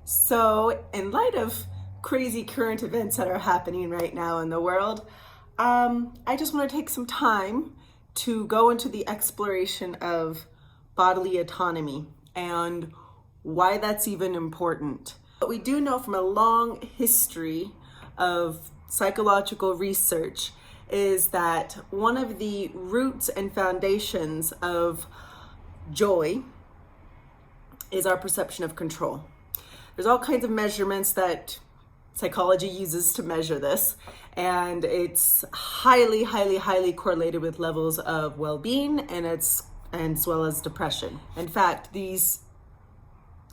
So, in light of crazy current events that are happening right now in the world, I just want to take some time to go into the exploration of bodily autonomy and why that's even important. What we do know from a long history of psychological research is that one of the roots and foundations of joy is our perception of control. There's all kinds of measurements that psychology uses to measure this, and it's highly correlated with levels of well-being and as well as depression. In fact, these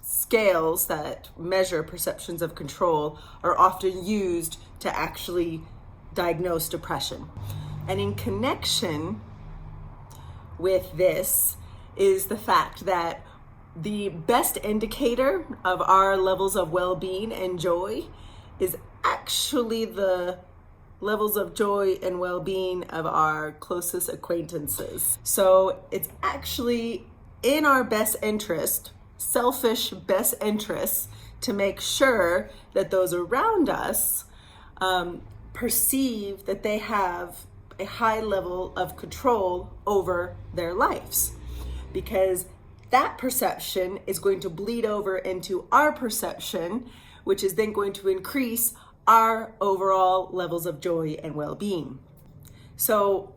scales that measure perceptions of control are often used to actually diagnose depression. And in connection with this is the fact that the best indicator of our levels of well-being and joy is actually the levels of joy and well-being of our closest acquaintances. So it's actually in our best interest, selfish best interest, to make sure that those around us perceive that they have a high level of control over their lives, because that perception is going to bleed over into our perception, which is then going to increase our overall levels of joy and well-being. So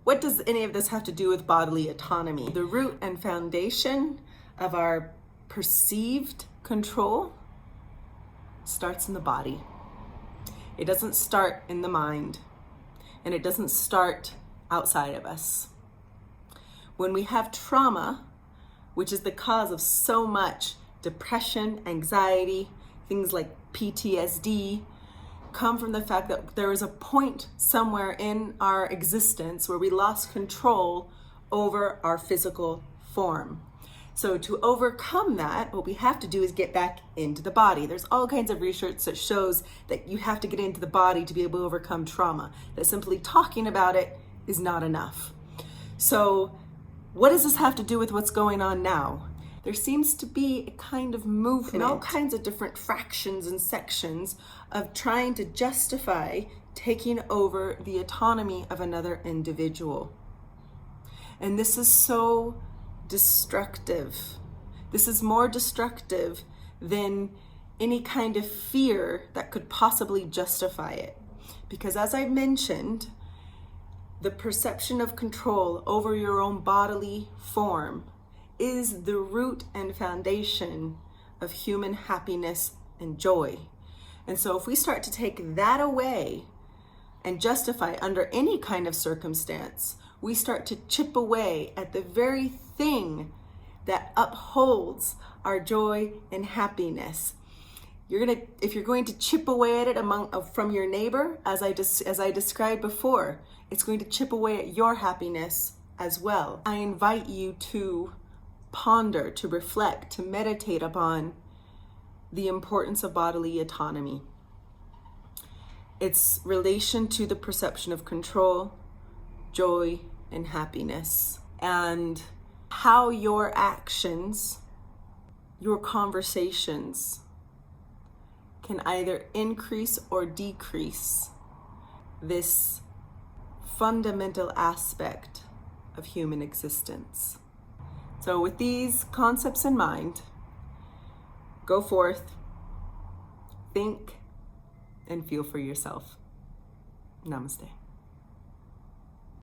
what does any of this have to do with bodily autonomy? The root and foundation of our perceived control starts in the body. It doesn't start in the mind, and it doesn't start outside of us. When we have trauma, which is the cause of so much depression, anxiety, things like PTSD, come from the fact that there was a point somewhere in our existence where we lost control over our physical form. So to overcome that, what we have to do is get back into the body. There's all kinds of research that shows that you have to get into the body to be able to overcome trauma, that simply talking about it is not enough. So what does this have to do with what's going on now? There seems to be a kind of movement in all kinds of different fractions and sections of trying to justify taking over the autonomy of another individual. And this is so destructive. This is more destructive than any kind of fear that could possibly justify it. Because as I mentioned, the perception of control over your own bodily form is the root and foundation of human happiness and joy. And so if we start to take that away and justify under any kind of circumstance, we start to chip away at the very thing that upholds our joy and happiness. If you're going to chip away at it from your neighbor, as I described before, it's going to chip away at your happiness as well. I invite you to ponder, to reflect, to meditate upon the importance of bodily autonomy. Its relation to the perception of control, joy, and happiness, and how your actions, your conversations can either increase or decrease this fundamental aspect of human existence. So with these concepts in mind, go forth, think, and feel for yourself. Namaste.